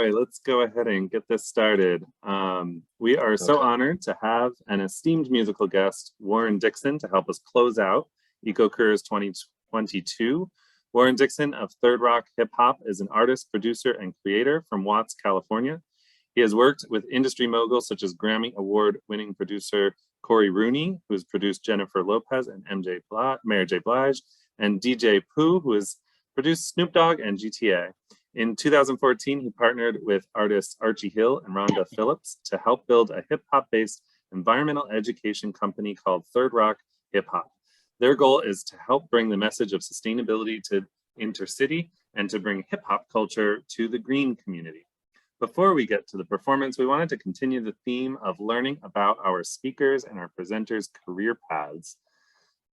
right, let's go ahead and get this started. We are so honored to have an esteemed musical guest, Warren Dickson, to help us close out EcoCareers 2022. Warren Dickson of Third Rock Hip Hop is an artist, producer, and creator from Watts, California. He has worked with industry moguls such as Grammy Award Winning producer Cory Rooney, who has produced Jennifer Lopez and Mary J. Blige, and DJ Pooh, who has produced Snoop Dogg and GTA. In 2014, he partnered with artists Archie Hill and Rhonda Phillips to help build a hip-hop-based environmental education company called Third Rock Hip Hop. Their goal is to help bring the message of sustainability to intercity and to bring hip-hop culture to the green community. Before we get to the performance, we wanted to continue the theme of learning about our speakers and our presenters' career paths.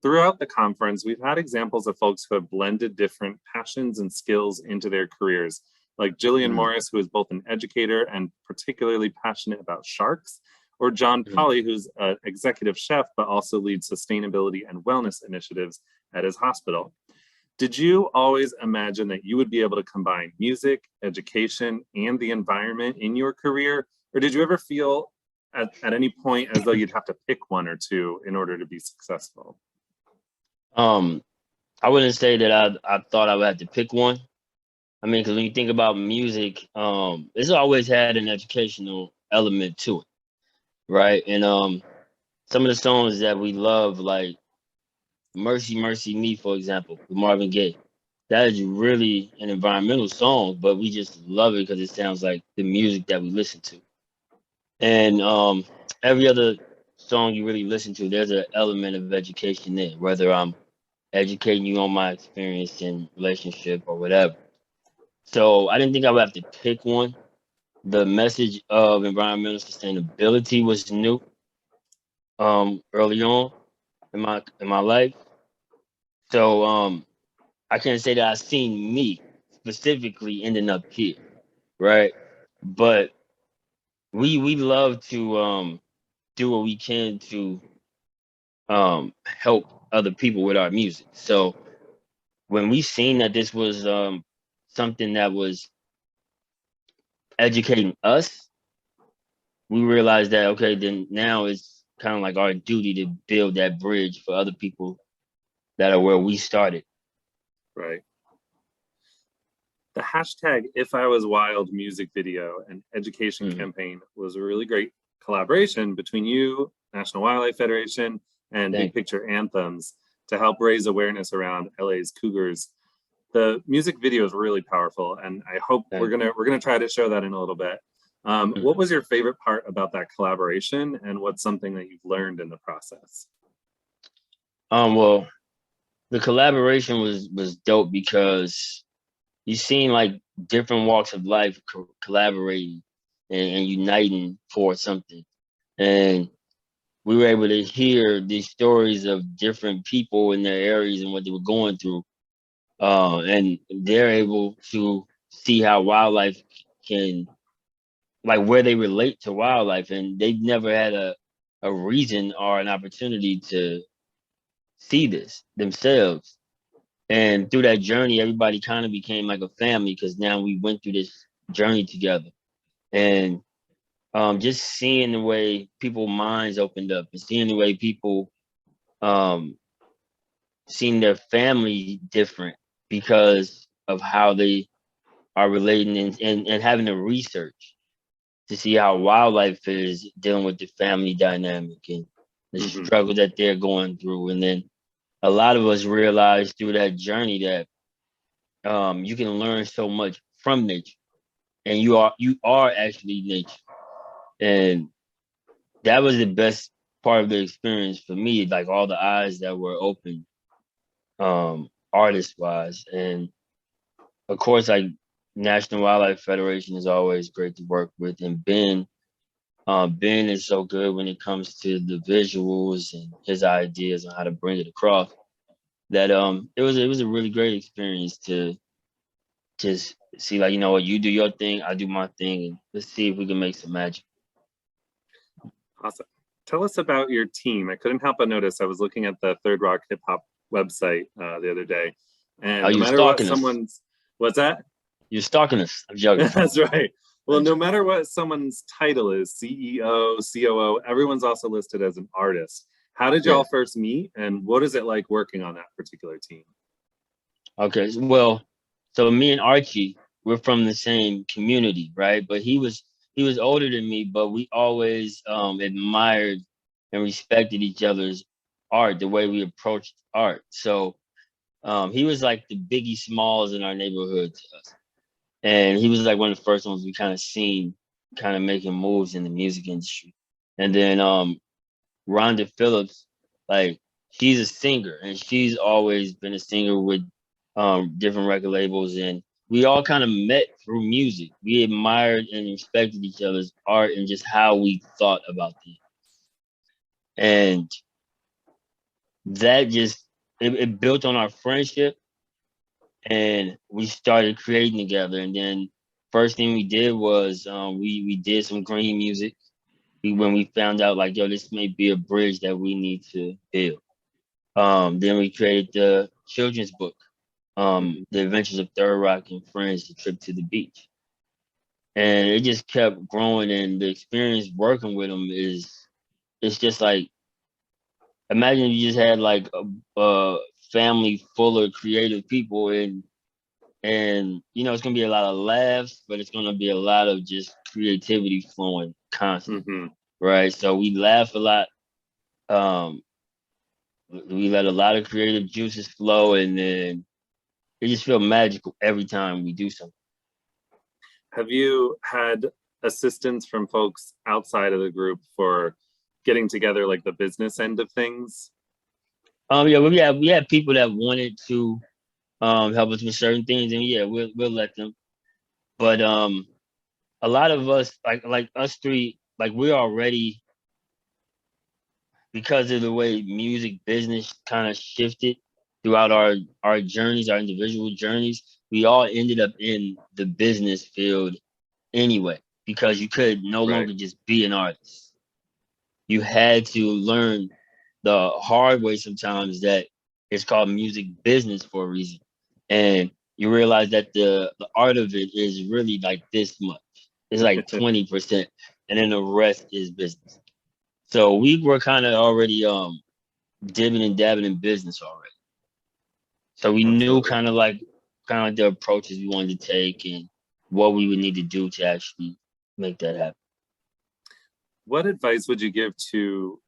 Throughout the conference, we've had examples of folks who have blended different passions and skills into their careers, like Jillian Morris, who is both an educator and particularly passionate about sharks, or John Polly, who's an executive chef, but also leads sustainability and wellness initiatives at his hospital. Did you always imagine that you would be able to combine music, education, and the environment in your career? Or did you ever feel at any point as though you'd have to pick one or two in order to be successful? I wouldn't say that I thought I would have to pick one. I mean, because when you think about music, it's always had an educational element to it, right? And some of the songs that we love, like Mercy, Mercy Me, for example, with Marvin Gaye, that is really an environmental song, but we just love it because it sounds like the music that we listen to. And every other song you really listen to, there's an element of education there, whether I'm educating you on my experience in relationship or whatever. So I didn't think I would have to pick one. The message of environmental sustainability was new early on in my life. So I can't say that I've seen me specifically ending up here, right? But we love to do what we can to help other people with our music. So when we seen that this was something that was educating us, we realized that, okay, then now it's kind of like our duty to build that bridge for other people that are where we started. Right. The hashtag If I Was Wild music video and education campaign was a really great collaboration between you, National Wildlife Federation, and Big Picture Anthems to help raise awareness around LA's cougars. The music video is really powerful, and I hope we're gonna try to show that in a little bit. What was your favorite part about that collaboration, and what's something that you've learned in the process? Well, the collaboration was dope because you've seen like different walks of life collaborating and uniting for something, and we were able to hear these stories of different people in their areas and what they were going through. And they're able to see how wildlife can, like where they relate to wildlife. And they've never had a reason or an opportunity to see this themselves. And through that journey, everybody kind of became like a family because now we went through this journey together. And just seeing the way people's minds opened up and seeing the way people seeing their family different because of how they are relating and having to research to see how wildlife is dealing with the family dynamic and the struggle that they're going through. And then a lot of us realized through that journey that you can learn so much from nature, and you are actually nature. And that was the best part of the experience for me, like all the eyes that were open, artist wise. And of course, like National Wildlife Federation is always great to work with. And Ben is so good when it comes to the visuals and his ideas on how to bring it across, that it was a really great experience to just see, like, you know what, you do your thing, I do my thing, and let's see if we can make some magic. Awesome. Tell us about your team. I couldn't help but notice, I was looking at the Third Rock Hip Hop website the other day, and no matter what someone's, what's that? You're stalking us. I'm joking. That's right. Well, no matter what someone's title is, CEO, COO, everyone's also listed as an artist. How did y'all first meet, and what is it like working on that particular team? Okay, well, so me and Archie, we're from the same community, right? But he was older than me, but we always admired and respected each other's art, the way we approached art. So he was like the Biggie Smalls in our neighborhood to us. And he was like one of the first ones we kind of seen kind of making moves in the music industry. And then Rhonda Phillips, like she's a singer and she's always been a singer with different record labels, and we all kind of met through music. We admired and respected each other's art and just how we thought about things. And that just it built on our friendship, and we started creating together. And then first thing we did was we did some green music. When we found out like, yo, this may be a bridge that we need to build. Then we created the children's book, The Adventures of Third Rock and Friends, The Trip to the Beach. And it just kept growing, and the experience working with them it's just like, imagine you just had like a family full of creative people, and it's gonna be a lot of laughs, but it's gonna be a lot of just creativity flowing constantly, right? So we laugh a lot. We let a lot of creative juices flow, and then it just feels magical every time we do something. Have you had assistance from folks outside of the group for getting together like the business end of things? Yeah, we had people that wanted to help us with certain things, and yeah, we'll let them. But a lot of us, like us three, like we're already, because of the way music business kind of shifted throughout our journeys, our individual journeys, we all ended up in the business field anyway, because you could no longer just be an artist. You had to learn the hard way sometimes that it's called music business for a reason. And you realize that the art of it is really like this much. It's like 20%, and then the rest is business. So we were kind of already dibbing and dabbing in business already. So we knew kind of like the approaches we wanted to take and what we would need to do to actually make that happen. What advice would you give to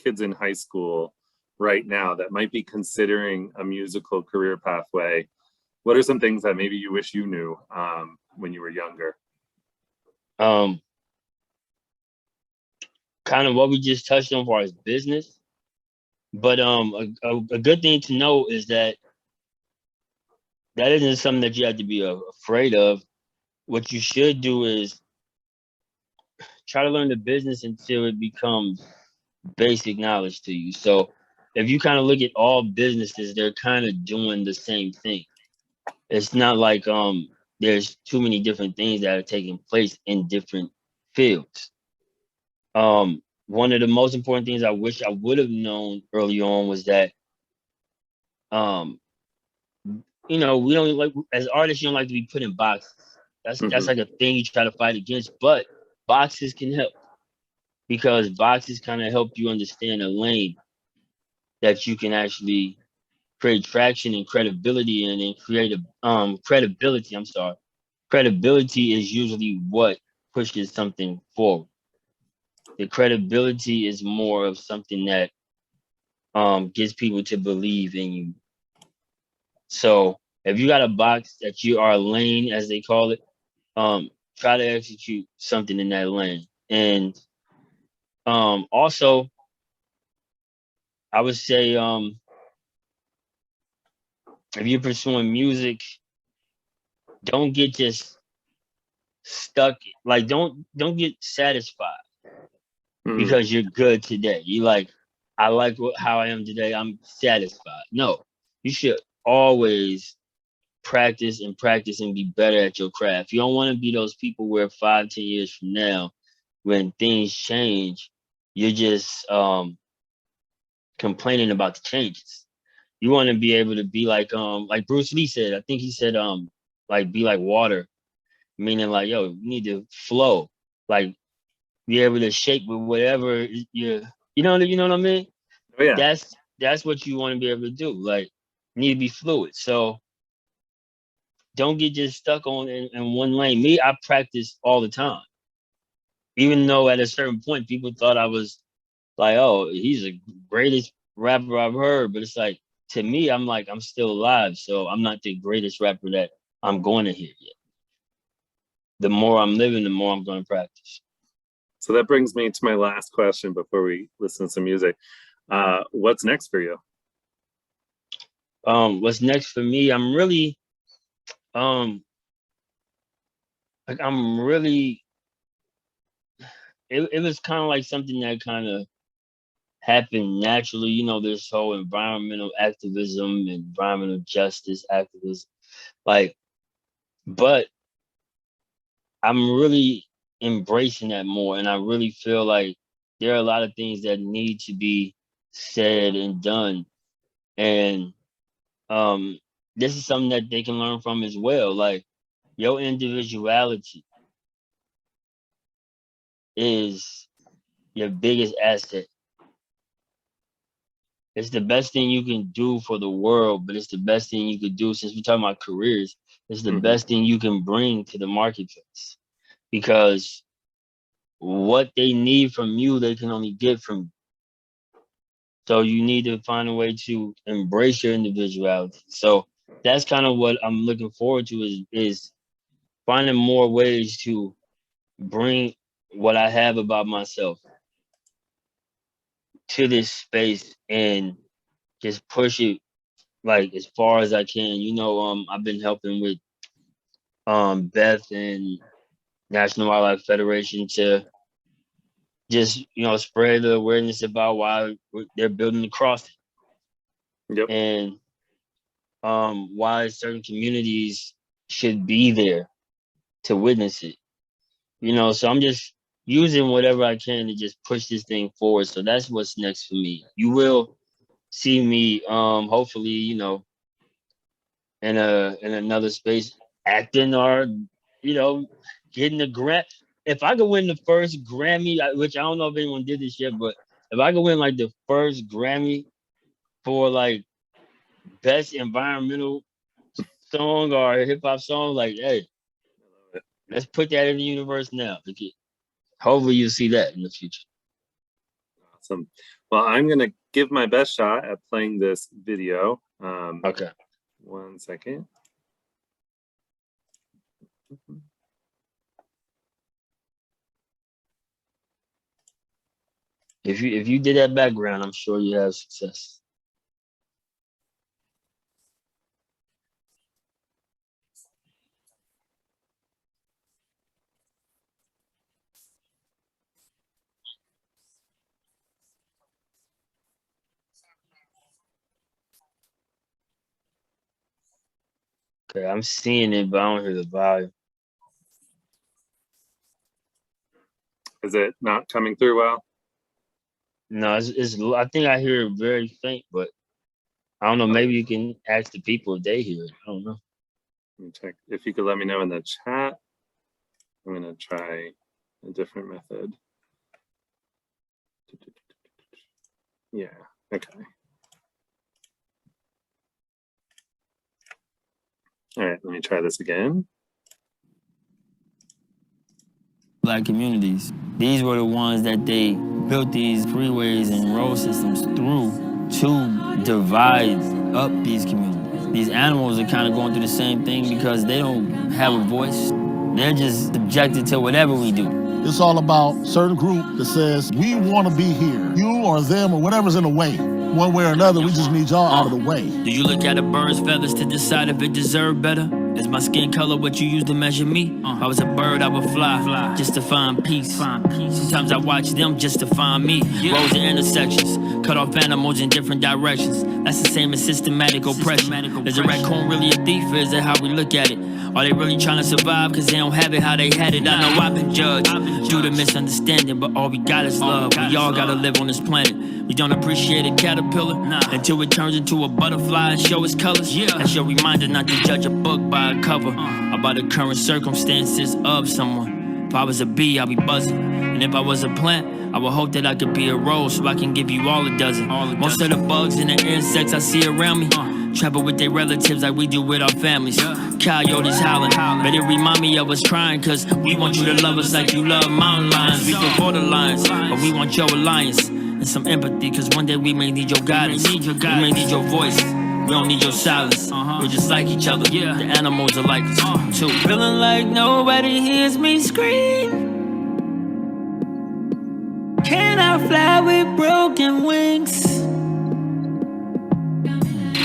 kids in high school right now that might be considering a musical career pathway? What are some things that maybe you wish you knew when you were younger? Kind of what we just touched on as far as business. But a good thing to know is that isn't something that you have to be afraid of. What you should do is try to learn the business until it becomes basic knowledge to you. So if you kind of look at all businesses, they're kind of doing the same thing. It's not like there's too many different things that are taking place in different fields. One of the most important things I wish I would have known early on was that we don't like, as artists, you don't like to be put in boxes. That's like a thing you try to fight against, but boxes can help, because boxes kind of help you understand a lane that you can actually create traction and credibility in, and create a credibility. I'm sorry. Credibility is usually what pushes something forward. The credibility is more of something that gets people to believe in you. So if you got a box that you are a lane, as they call it, try to execute something in that lane. And also, I would say if you're pursuing music, don't get just stuck. Like don't get satisfied because you're good today. You like, I like how I am today. I'm satisfied. No, you should always practice and practice and be better at your craft. You don't want to be those people where 5-10 years from now, when things change, you're just complaining about the changes. You want to be able to be like Bruce Lee said. I think he said like be like water. meaning like, yo, you need to flow, like be able to shape with whatever you know what I mean? Oh yeah. That's what you want to be able to do. Like, you need to be fluid. So don't get just stuck on in one lane. Me, I practice all the time. Even though at a certain point people thought I was like, oh, he's the greatest rapper I've heard. But it's like, to me, I'm like, I'm still alive. So I'm not the greatest rapper that I'm going to hear yet. The more I'm living, the more I'm going to practice. So that brings me to my last question before we listen to some music. What's next for you? What's next for me? I'm really, like I'm really. It was kind of like something that kind of happened naturally. You know, this whole environmental activism, environmental justice activism, like, but I'm really embracing that more, and I really feel like there are a lot of things that need to be said and done, and this is something that they can learn from as well. Like, your individuality is your biggest asset. It's the best thing you can do for the world, but it's the best thing you could do, since we're talking about careers, it's the best thing you can bring to the marketplace, because what they need from you, they can only get from you. So you need to find a way to embrace your individuality. So that's kind of what I'm looking forward to, is finding more ways to bring what I have about myself to this space and just push it like as far as I can. You know, I've been helping with Beth and National Wildlife Federation to just, you know, spread the awareness about why they're building the crossing. Yep. And why certain communities should be there to witness it. You know, so I'm just using whatever I can to just push this thing forward. So that's what's next for me. You will see me, hopefully, you know, in another space, acting, or, you know, getting a Grammy. If I could win the first Grammy, which I don't know if anyone did this yet, but if I could win like the first Grammy for like best environmental song or hip hop song, like, hey, let's put that in the universe now. Hopefully you'll see that in the future. Awesome. Well, I'm going to give my best shot at playing this video. Okay. 1 second. If you did that background, I'm sure you have success. Okay, I'm seeing it, but I don't hear the volume. Is it not coming through well? No, it's I think I hear it very faint, but I don't know. Maybe you can ask the people if they hear it. I don't know. Let me check. If you could let me know in the chat. I'm going to try a different method. Yeah, okay. All right, let me try this again. Black communities. These were the ones that they built these freeways and road systems through to divide up these communities. These animals are kind of going through the same thing because they don't have a voice. They're just subjected to whatever we do. It's all about a certain group that says, we want to be here. You or them or whatever's in the way. One way or another, we just need y'all out of the way. Do you look at a bird's feathers to decide if it deserved better? Is my skin color what you use to measure me? If I was a bird, I would fly just to find peace. Sometimes I watch them just to find me. Roads and intersections, cut off animals in different directions. That's the same as systematic oppression. Is a raccoon really a thief, or is it how we look at it? Are they really trying to survive because they don't have it how they had it? I know I've been judged due to misunderstanding, but all we got is love. We all gotta live on this planet. We don't appreciate a caterpillar until it turns into a butterfly and show its colors. That's your reminder not to judge a book by a cover, about the current circumstances of someone. If I was a bee, I'd be buzzing. And if I was a plant, I would hope that I could be a rose so I can give you all a dozen. Most of the bugs and the insects I see around me travel with their relatives like we do with our families. Coyotes howling, but it remind me of us crying, cause we want you to love us like you love mountain lions. We go for the lions, but we want your alliance and some empathy, cause one day we may need your guidance. We may need your voice, we don't need your silence. We're just like each other, the animals are like us too. Feeling like nobody hears me scream. Can I fly with broken wings?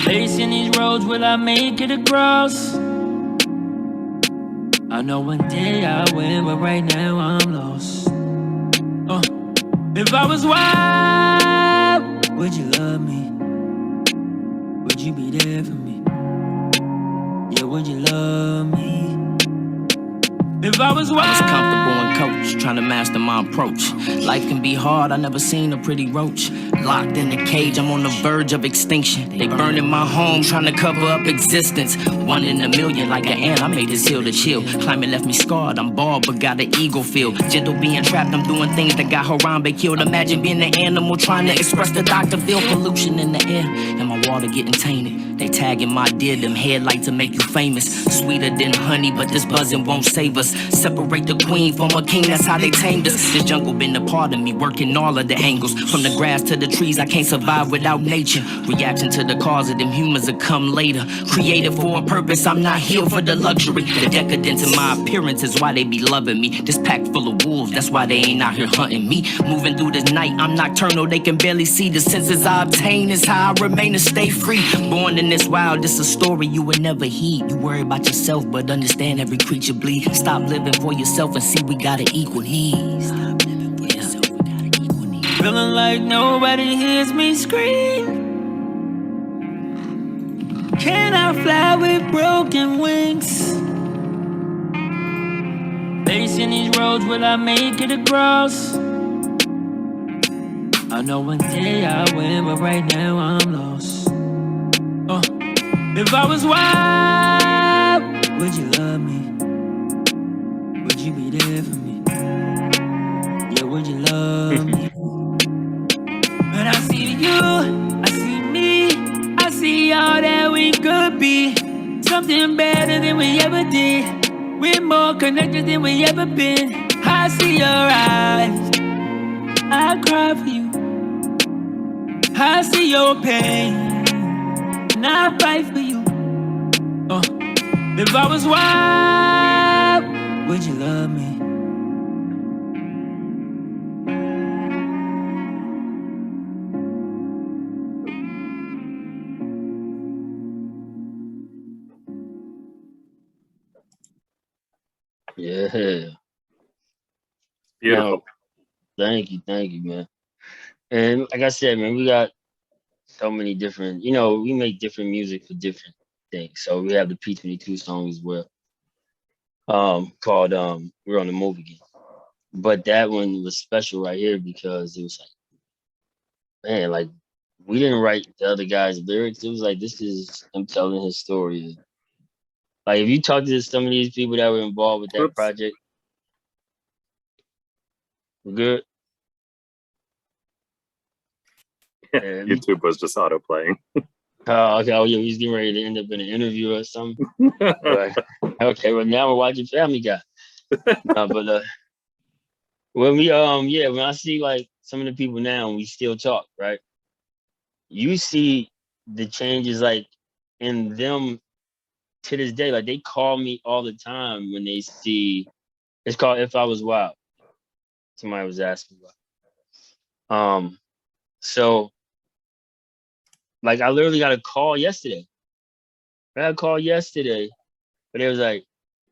Facing these roads, will I make it across? I know one day I will, but right now I'm lost. If I was wild, would you love me? Would you be there for me? Yeah, would you love me? If I was wild, I was comfortable in coach, trying to master my approach. Life can be hard, I never seen a pretty roach. Locked in a cage, I'm on the verge of extinction. They burning my home, trying to cover up existence. 1 in a million, like an ant, I made this hill to chill. Climate left me scarred, I'm bald, but got an eagle feel. Gentle being trapped, I'm doing things that got Harambe killed. Imagine being an animal trying to express the doctor feel. Pollution in the air, and my water getting tainted. They tagging my deer, them headlights to make you famous. Sweeter than honey, but this buzzing won't save us. Separate the queen from a king, that's how they tamed us. This jungle been a part of me, working all of the angles. From the grass to the trees, I can't survive without nature. Reaction to the cause of them humans will come later. Created for a purpose, I'm not here for the luxury. The decadence in my appearance is why they be loving me. This pack full of wolves, that's why they ain't out here hunting me. Moving through the night, I'm nocturnal, they can barely see. The senses I obtain is how I remain and stay free. Born in this wild, this a story you would never heed. You worry about yourself, but understand every creature bleed. Stop living for yourself and see we got an equal need. Stop living for yourself, we got an equal need. Feeling like nobody hears me scream. Can I fly with broken wings? Facing these roads, will I make it across? I know one day I will, but right now I'm lost. If I was wild, would you love me? Would you be there for me? Yeah, would you love me? When I see you, I see me, I see all that we could be. Something better than we ever did. We're more connected than we ever been. I see your eyes, I cry for you. I see your pain, and I fight for you. If I was wild, would you love me? Yeah. Beautiful. Thank you, man. And like I said, man, we got so many different, we make different music for different things. So we have the P22 song as well, called We're on the Move Again. But that one was special right here because it was like, man, like we didn't write the other guy's lyrics. It was like, this is him telling his story. Like if you talk to some of these people that were involved with that project, we're good. YouTube was just auto playing. Okay. Oh, yeah, he's getting ready to end up in an interview or something. But, okay, well now we're watching Family Guy. But when we when I see like some of the people now, we still talk, right? You see the changes like in them to this day. Like they call me all the time when they see. It's called If I Was Wild. Somebody was asking about. So. Like I literally got a call yesterday. But it was like,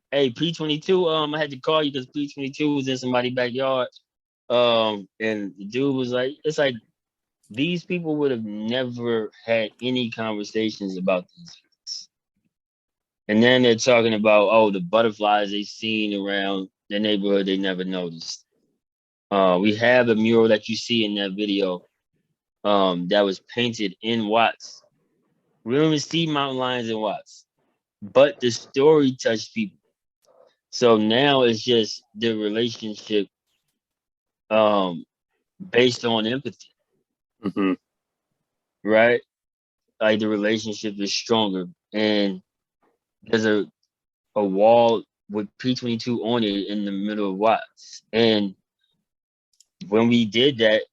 hey, P22, I had to call you because P22 was in somebody's backyard. And the dude was like, it's like these people would have never had any conversations about these things. And then they're talking about, oh, the butterflies they seen around the neighborhood they never noticed. We have a mural that you see in that video that was painted in Watts. We don't even see mountain lions in Watts, but the story touched people. So now it's just the relationship based on empathy, Mm-hmm. right? Like the relationship is stronger, and there's a wall with P22 on it in the middle of Watts. And when we did that,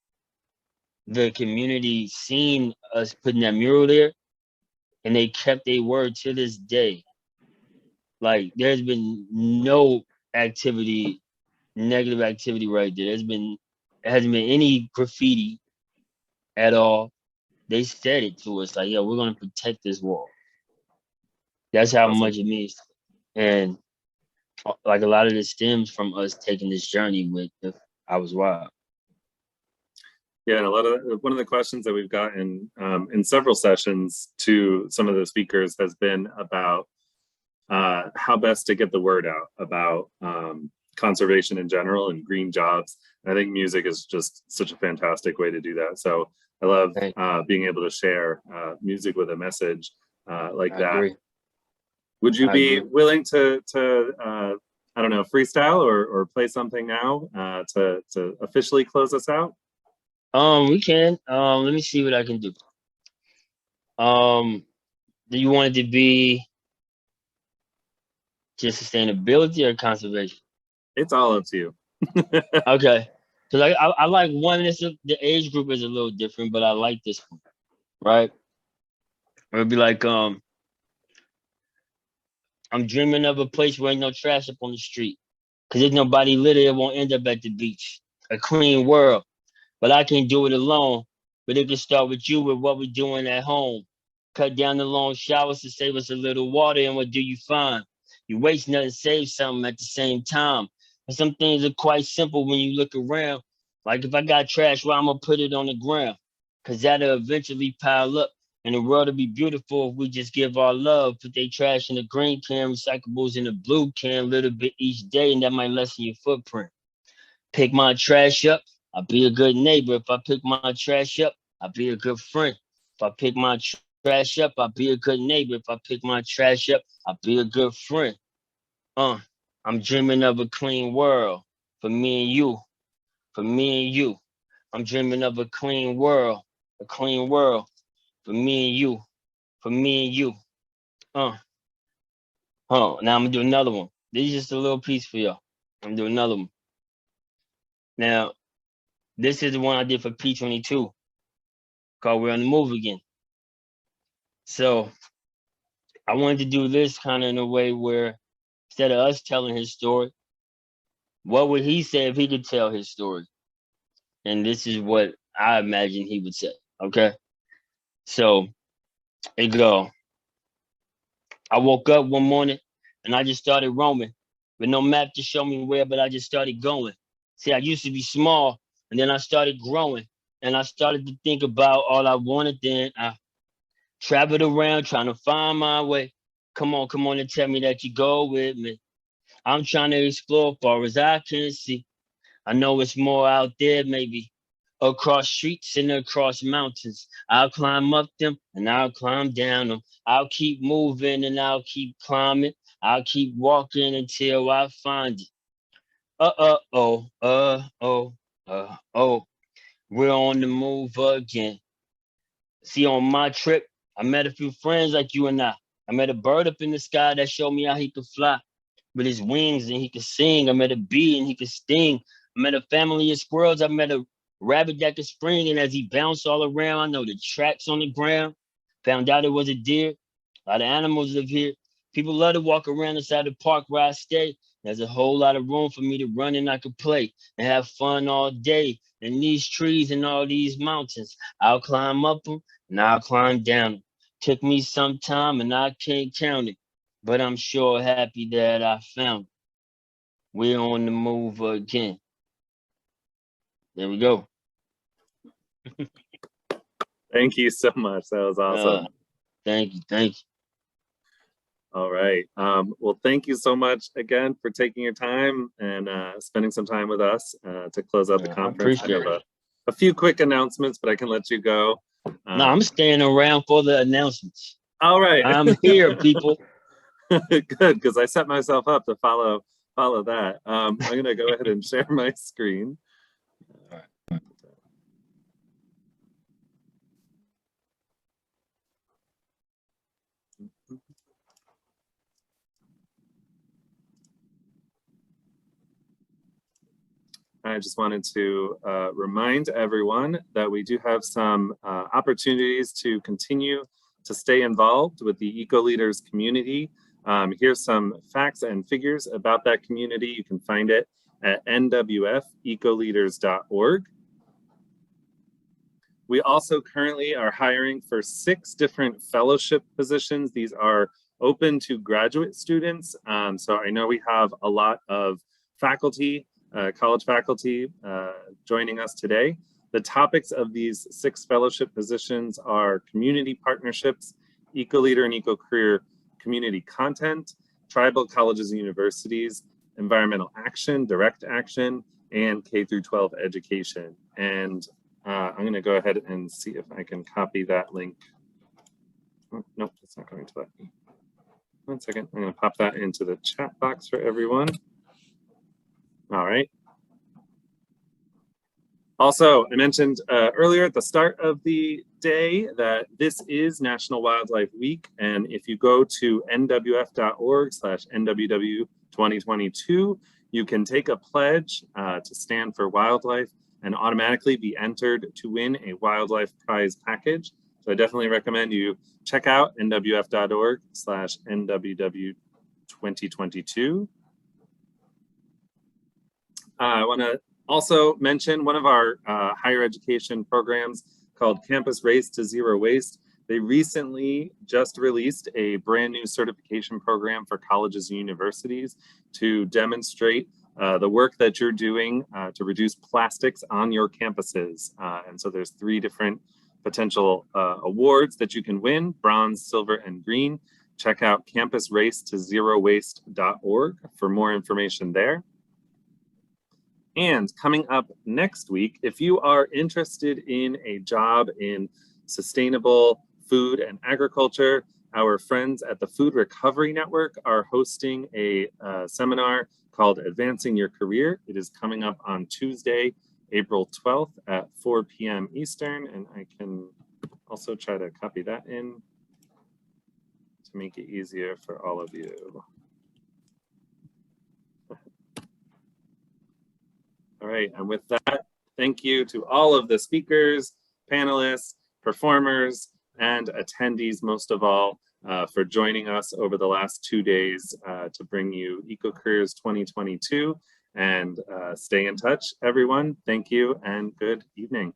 the community seen us putting that mural there, and they kept their word to this day. Like there's been no activity, negative activity right there. It hasn't been any graffiti at all. They said it to us like, yo, we're gonna protect this wall. That's how Awesome. much it means. And like a lot of this stems from us taking this journey with I Was Wild. Yeah, and one of the questions that we've gotten in several sessions to some of the speakers has been about how best to get the word out about conservation in general and green jobs. And I think music is just such a fantastic way to do that. So I love being able to share music with a message like I that. agree. Would you I be agree. willing to I don't know, freestyle or play something now to officially close us out? We can. Let me see what I can do. Do you want it to be just sustainability or conservation? It's all up to you. Okay. Because I like one. The age group is a little different, but I like this one. Right? It would be like, I'm dreaming of a place where ain't no trash up on the street. Because if nobody litter, it won't end up at the beach. A clean world. But I can't do it alone. But it can start with you with what we're doing at home. Cut down the long showers to save us a little water, and what do you find? You waste nothing, save something at the same time. And some things are quite simple when you look around. Like if I got trash, well, I'm gonna put it on the ground. Cause that'll eventually pile up. And the world will be beautiful if we just give our love. Put their trash in the green can, recyclables in the blue can, a little bit each day, and that might lessen your footprint. Pick my trash up, I'll be a good neighbor. If I pick my trash up, I'll be a good friend. If I pick my trash up, I'll be a good neighbor. If I pick my trash up, I'll be a good friend. I'm dreaming of a clean world for me and you, for me and you. I'm dreaming of a clean world for me and you, for me and you. Now I'm gonna do another one. This is just a little piece for y'all. I'm gonna do another one. Now, this is the one I did for P22, called We're on the Move Again. So I wanted to do this kind of in a way where instead of us telling his story, what would he say if he could tell his story? And this is what I imagine he would say. Okay. So it go. I woke up one morning and I just started roaming with no map to show me where, but I just started going. See, I used to be small and then I started growing and I started to think about all I wanted. Then I traveled around trying to find my way. Come on and tell me that you go with me. I'm trying to explore far as I can see. I know it's more out there, maybe across streets and across mountains. I'll climb up them and I'll climb down them. I'll keep moving and I'll keep climbing. I'll keep walking until I find it. Oh. We're on the move again. See, on my trip, I met a few friends like you and I. I met a bird up in the sky that showed me how he could fly with his wings and he could sing. I met a bee and he could sting. I met a family of squirrels. I met a rabbit that could spring, and as he bounced all around, I know the tracks on the ground. Found out it was a deer. A lot of animals live here. People love to walk around inside the park where I stay. There's a whole lot of room for me to run and I could play and have fun all day. And these trees and all these mountains, I'll climb up them and I'll climb down them. Took me some time and I can't count it, but I'm sure happy that I found it. We're on the move again. There we go. Thank you so much. That was awesome. Thank you. Thank you. All right. Well, thank you so much again for taking your time and spending some time with us to close out the conference. I have a few quick announcements, but I can let you go. No, I'm staying around for the announcements. All right. I'm here, people. Good, because I set myself up to follow that. I'm going to go ahead and share my screen. All right. I just wanted to remind everyone that we do have some opportunities to continue to stay involved with the Eco Leaders community. Here's some facts and figures about that community. You can find it at nwfecoleaders.org. We also currently are hiring for 6 different fellowship positions. These are open to graduate students. So I know we have a lot of faculty, college faculty joining us today. The topics of these 6 fellowship positions are community partnerships, eco-leader and eco-career community content, tribal colleges and universities, environmental action, direct action, and K-12 education. And I'm going to go ahead and see if I can copy that link. Oh, nope, it's not going to let me. One second, I'm going to pop that into the chat box for everyone. All right. Also, I mentioned earlier at the start of the day that this is National Wildlife Week. And if you go to nwf.org/NWW2022, you can take a pledge to stand for wildlife and automatically be entered to win a wildlife prize package. So I definitely recommend you check out nwf.org/NWW2022. I want to also mention one of our higher education programs called Campus Race to Zero Waste. They recently just released a brand new certification program for colleges and universities to demonstrate the work that you're doing to reduce plastics on your campuses. And so there's 3 different potential awards that you can win: bronze, silver, and green. Check out campusracetozerowaste.org for more information there. And coming up next week, if you are interested in a job in sustainable food and agriculture, our friends at the Food Recovery Network are hosting a seminar called Advancing Your Career. It is coming up on Tuesday, April 12th at 4 p.m. Eastern. And I can also try to copy that in to make it easier for all of you. All right, and with that, thank you to all of the speakers, panelists, performers, and attendees, most of all, for joining us over the last 2 days to bring you EcoCareers 2022. And stay in touch, everyone. Thank you and good evening.